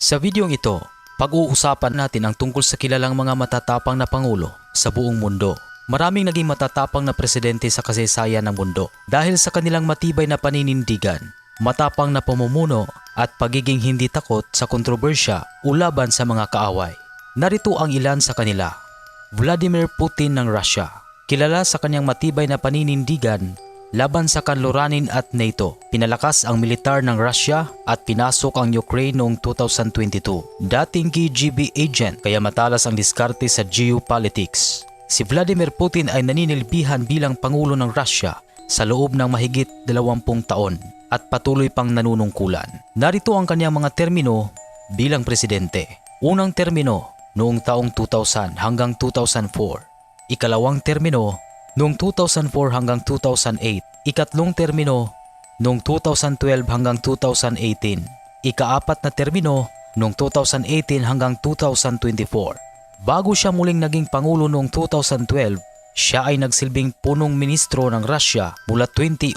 Sa videong ito, pag-uusapan natin ang tungkol sa kilalang mga matatapang na pangulo sa buong mundo. Maraming naging matatapang na presidente sa kasaysayan ng mundo dahil sa kanilang matibay na paninindigan, matapang na pamumuno at pagiging hindi takot sa kontrobersya o laban sa mga kaaway. Narito ang ilan sa kanila. Vladimir Putin ng Russia, kilala sa kanyang matibay na paninindigan laban sa kanluranin at NATO. Pinalakas ang militar ng Russia at pinasok ang Ukraine noong 2022. Dating KGB agent kaya matalas ang diskarte sa geopolitics. Si Vladimir Putin ay naninilbihan bilang Pangulo ng Russia sa loob ng mahigit 20 taon at patuloy pang nanunungkulan. Narito ang kanyang mga termino bilang presidente. Unang termino noong taong 2000 hanggang 2004. Ikalawang termino noong 2004 hanggang 2008. Ikatlong termino noong 2012 hanggang 2018. Ikaapat na termino noong 2018 hanggang 2024. Bago siya muling naging pangulo noong 2012, siya ay nagsilbing punong ministro ng Russia mula 2008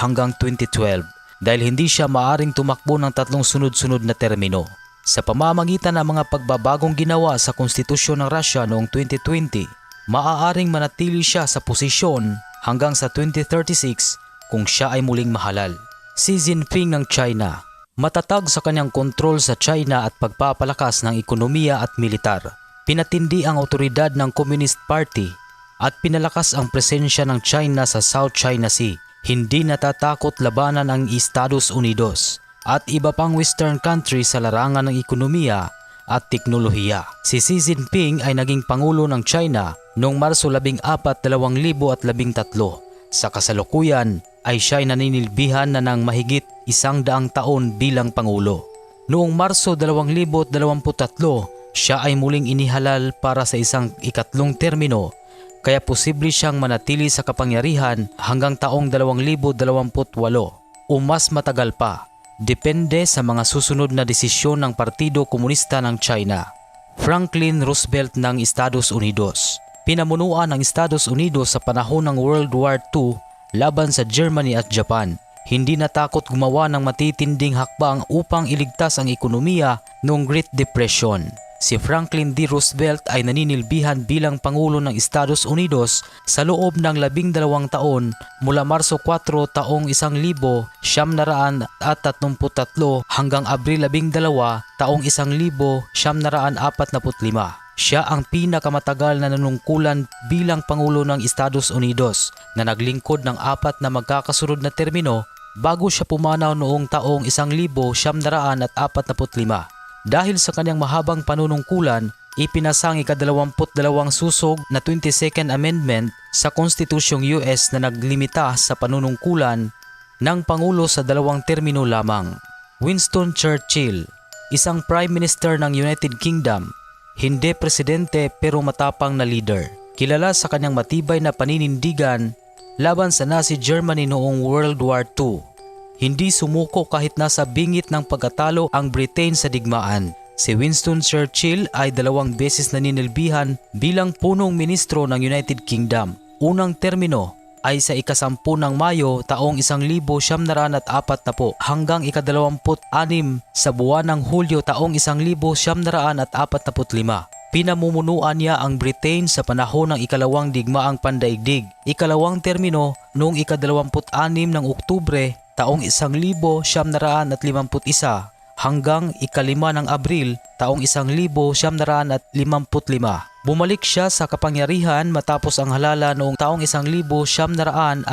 hanggang 2012 dahil hindi siya maaring tumakbo ng tatlong sunod-sunod na termino. Sa pamamagitan ng mga pagbabagong ginawa sa konstitusyon ng Russia noong 2020, maaaring manatili siya sa posisyon hanggang sa 2036 kung siya ay muling mahalal. Xi Jinping ng China, matatag sa kanyang kontrol sa China at pagpapalakas ng ekonomiya at militar. Pinatindi ang otoridad ng Communist Party at pinalakas ang presensya ng China sa South China Sea. Hindi natatakot labanan ang Estados Unidos at iba pang Western countries sa larangan ng ekonomiya at teknolohiya. Si Xi Jinping ay naging Pangulo ng China noong Marso 14, 2013. Sa kasalukuyan ay siya ay naninilbihan na ng mahigit 100 taon bilang Pangulo. Noong Marso 2023, siya ay muling inihalal para sa isang ikatlong termino kaya posible siyang manatili sa kapangyarihan hanggang taong 2028 o mas matagal pa. Depende sa mga susunod na desisyon ng Partido Komunista ng China. Franklin Roosevelt ng Estados Unidos, pinamunuan ng Estados Unidos sa panahon ng World War II laban sa Germany at Japan. Hindi natakot gumawa ng matitinding hakbang upang iligtas ang ekonomiya noong Great Depression. Si Franklin D. Roosevelt ay naninilbihan bilang Pangulo ng Estados Unidos sa loob ng 12 taon mula Marso 4 taong 1933 hanggang Abril 12 taong 1945. Siya ang pinakamatagal na nanungkulan bilang Pangulo ng Estados Unidos na naglingkod ng 4 na magkakasunod na termino bago siya pumanaw noong taong 1945. Dahil sa kanyang mahabang panunungkulan, ipinasang ika-22 susog na 22nd Amendment sa Konstitusyong US na naglimita sa panunungkulan ng Pangulo sa 2 termino lamang. Winston Churchill, isang Prime Minister ng United Kingdom, hindi presidente pero matapang na leader. Kilala sa kanyang matibay na paninindigan laban sa Nazi Germany noong World War II. Hindi sumuko kahit nasa bingit ng pagkatalo ang Britain sa digmaan. Si Winston Churchill ay 2 beses naninilbihan bilang punong ministro ng United Kingdom. Unang termino ay sa ika-10 ng Mayo taong 1940 hanggang ika-26 sa buwan ng Hulyo taong 1945. Pinamumunuan niya ang Britain sa panahon ng ikalawang digmaang pandaigdig. Ikalawang termino noong ika-26 ng Oktubre taong 1951 hanggang ika-5 ng Abril taong 1955. Bumalik siya sa kapangyarihan matapos ang halala noong taong 1951.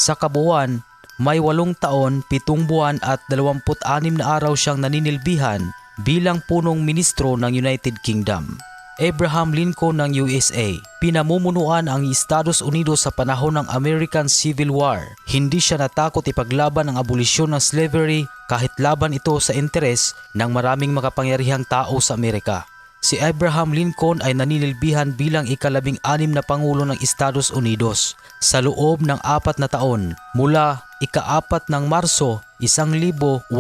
Sa kabuuan, may 8 taon, 7 buwan at 26 na araw siyang naninilbihan bilang punong ministro ng United Kingdom. Abraham Lincoln ng USA, pinamumunuan ang Estados Unidos sa panahon ng American Civil War. Hindi siya natakot ipaglaban ang abolisyon ng slavery kahit laban ito sa interes ng maraming makapangyarihang tao sa Amerika. Si Abraham Lincoln ay naninilbihan bilang ika-16 na Pangulo ng Estados Unidos sa loob ng 4 na taon mula ika-4 ng Marso 1861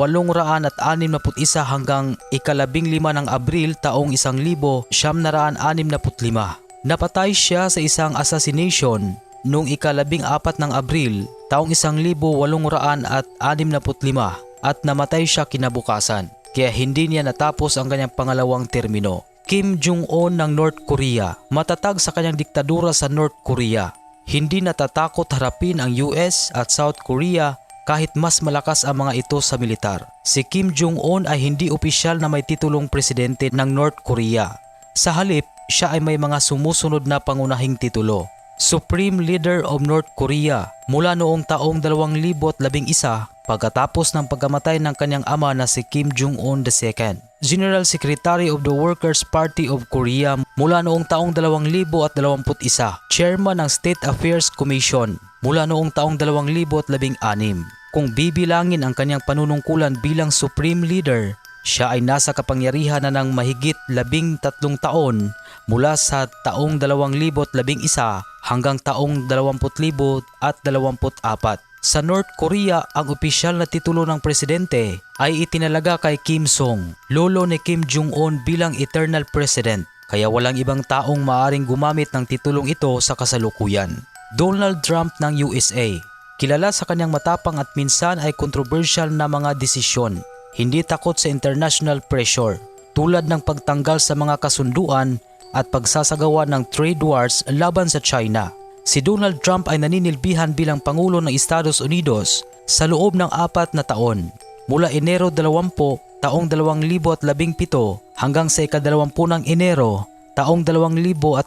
hanggang ika-15 ng Abril taong 1965. Napatay siya sa isang assassination noong ika-14 ng Abril taong 1865 at namatay siya kinabukasan. kaya hindi niya natapos ang kanyang pangalawang termino. Kim Jong-un ng North Korea, matatag sa kanyang diktadura sa North Korea. Hindi natatakot harapin ang US at South Korea kahit mas malakas ang mga ito sa militar. Si Kim Jong-un ay hindi opisyal na may titulong presidente ng North Korea. Sa halip, siya ay may mga sumusunod na pangunahing titulo. Supreme Leader of North Korea mula noong taong 2011 pagkatapos ng pagkamatay ng kanyang ama na si Kim Jong-un II. General Secretary of the Workers' Party of Korea mula noong taong 2021. Chairman ng State Affairs Commission mula noong taong 2016. Kung bibilangin ang kanyang panunungkulan bilang Supreme Leader, siya ay nasa kapangyarihan na ng mahigit 13 taon mula sa taong 2011 hanggang taong 2024. Sa North Korea, ang opisyal na titulo ng presidente ay itinalaga kay Kim Song, lolo ni Kim Jong-un bilang Eternal President, kaya walang ibang taong maaring gumamit ng titulong ito sa kasalukuyan. Donald Trump ng USA, kilala sa kanyang matapang at minsan ay controversial na mga desisyon, hindi takot sa international pressure, tulad ng pagtanggal sa mga kasunduan at pagsasagawa ng trade wars laban sa China. Si Donald Trump ay naninilbihan bilang Pangulo ng Estados Unidos sa loob ng 4 na taon, mula Enero 20, taong 2017 hanggang sa ika-20 ng Enero, taong 2021.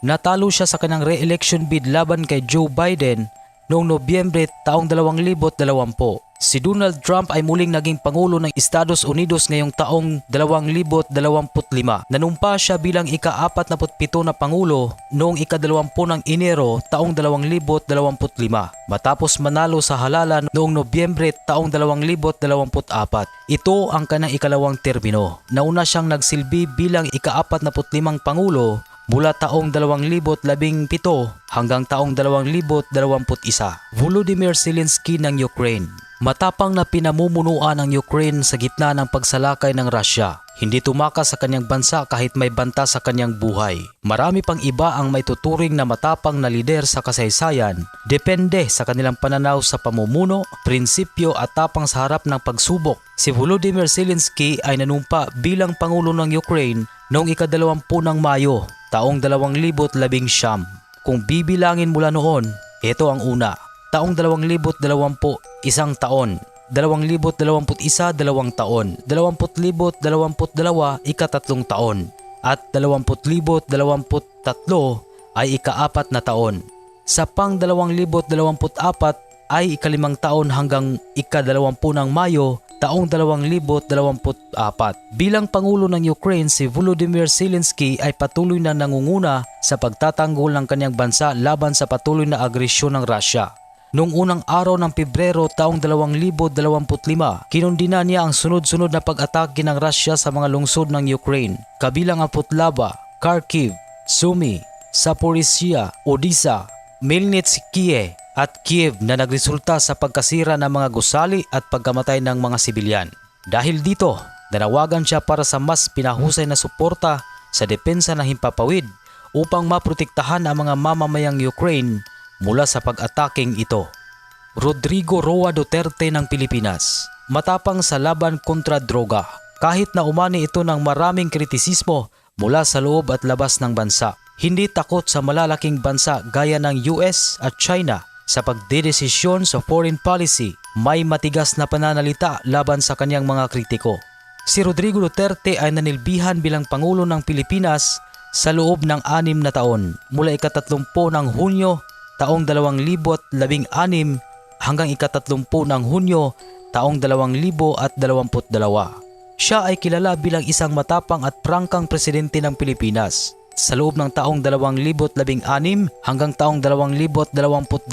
Natalo siya sa kanyang re-election bid laban kay Joe Biden noong Nobyembre taong 2020. Si Donald Trump ay muling naging Pangulo ng Estados Unidos ngayong taong 2025. Nanumpa siya bilang ika-47 na Pangulo noong ika-20 ng Enero taong 2025 matapos manalo sa halalan noong Nobyembre taong 2024. Ito ang kanyang ikalawang termino. Nauna siyang nagsilbi bilang ika-45 Pangulo mula taong 2017 hanggang taong 2021. Volodymyr Zelensky ng Ukraine. Matapang na pinamumunuan ng Ukraine sa gitna ng pagsalakay ng Russia. Hindi tumakas sa kanyang bansa kahit may banta sa kanyang buhay. Marami pang iba ang may tuturing na matapang na lider sa kasaysayan, depende sa kanilang pananaw sa pamumuno, prinsipyo at tapang sa harap ng pagsubok. Si Volodymyr Zelensky ay nanumpa bilang Pangulo ng Ukraine noong ika-20 ng Mayo, taong 2019. Kung bibilangin mula noon, ito ang una. Taong 2020, 1 taon. 2021, 2 taon. 2022, ika-3 taon. At 2023 ay ika-4 na taon. Sa pang 2024 ay ika-5 taon hanggang ika-20 ng Mayo, taong 2024. Bilang Pangulo ng Ukraine, si Volodymyr Zelensky ay patuloy na nangunguna sa pagtatanggol ng kanyang bansa laban sa patuloy na agresyon ng Russia. Noong unang araw ng Pebrero taong 2025, kinundina niya ang sunod-sunod na pag-atake ng Russia sa mga lungsod ng Ukraine, kabilang ang Putlava, Kharkiv, Sumy, Zaporizhia, Odessa, Melnytskye at Kiev na nagresulta sa pagkasira ng mga gusali at pagkamatay ng mga sibilyan. Dahil dito, nanawagan siya para sa mas pinahusay na suporta sa depensa ng himpapawid upang maprotektahan ang mga mamamayang Ukraine mula sa pag-ataking ito. Rodrigo Roa Duterte ng Pilipinas, matapang sa laban kontra droga, kahit na umani ito ng maraming kritisismo mula sa loob at labas ng bansa. Hindi takot sa malalaking bansa gaya ng US at China sa pagdedesisyon sa foreign policy. May matigas na pananalita laban sa kanyang mga kritiko. Si Rodrigo Duterte ay nanilbihan bilang Pangulo ng Pilipinas sa loob ng 6 na taon, mula ika-30 ng Hunyo taong 2016 hanggang ika-30 ng Hunyo taong 2022. Siya ay kilala bilang isang matapang at prangkang presidente ng Pilipinas sa loob ng taong 2016 hanggang taong 2022.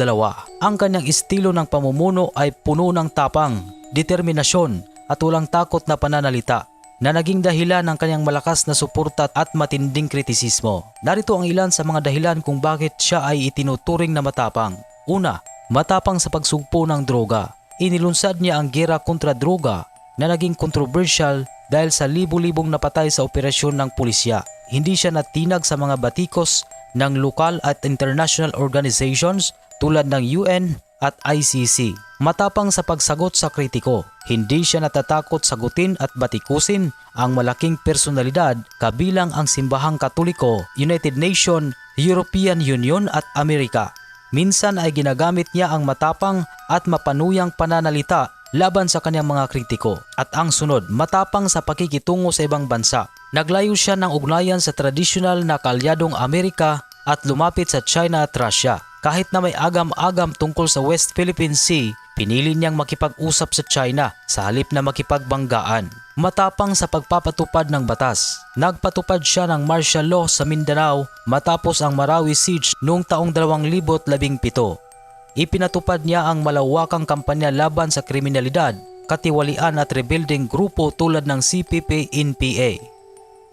Ang kanyang estilo ng pamumuno ay puno ng tapang, determinasyon at walang takot na pananalita na naging dahilan ng kanyang malakas na suporta at matinding kritisismo. Narito ang ilan sa mga dahilan kung bakit siya ay itinuturing na matapang. Una, matapang sa pagsugpo ng droga. Inilunsad niya ang giyera kontra droga na naging controversial dahil sa libu-libong napatay sa operasyon ng pulisya. Hindi siya natinag sa mga batikos ng lokal at international organizations tulad ng UN at ICC. Matapang sa pagsagot sa kritiko, hindi siya natatakot sagutin at batikusin ang malaking personalidad kabilang ang Simbahang Katoliko, United Nations, European Union at Amerika. Minsan ay ginagamit niya ang matapang at mapanuyang pananalita laban sa kanyang mga kritiko. At ang sunod, matapang sa pakikitungo sa ibang bansa. Naglayo siya ng ugnayan sa tradisyonal na kaalyadong Amerika at lumapit sa China at Russia. Kahit na may agam-agam tungkol sa West Philippine Sea, pinili niyang makipag-usap sa China sa halip na makipagbanggaan. Matapang sa pagpapatupad ng batas. Nagpatupad siya ng martial law sa Mindanao matapos ang Marawi Siege noong taong 2017. Ipinatupad niya ang malawakang kampanya laban sa kriminalidad, katiwalian at rebuilding grupo tulad ng CPP-NPA.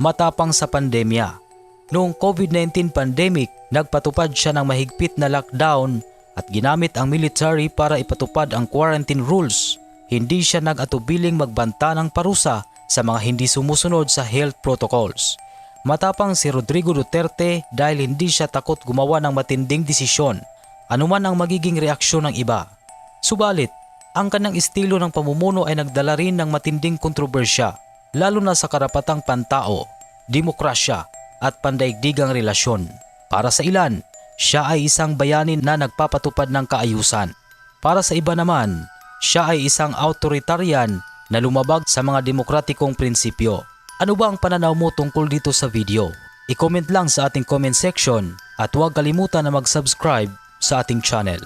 Matapang sa pandemya. Noong COVID-19 pandemic, nagpatupad siya ng mahigpit na lockdown at ginamit ang military para ipatupad ang quarantine rules. Hindi siya nag-atubiling magbanta ng parusa sa mga hindi sumusunod sa health protocols. Matapang si Rodrigo Duterte dahil hindi siya takot gumawa ng matinding desisyon, anuman ang magiging reaksyon ng iba. Subalit, ang kanyang estilo ng pamumuno ay nagdala rin ng matinding kontrobersya, lalo na sa karapatang pantao, demokrasya at pandaigdigang relasyon. Para sa ilan, siya ay isang bayani na nagpapatupad ng kaayusan. Para sa iba naman, siya ay isang authoritarian na lumabag sa mga demokratikong prinsipyo. Ano ba ang pananaw mo tungkol dito sa video? I-comment lang sa ating comment section at huwag kalimutan na mag-subscribe sa ating channel.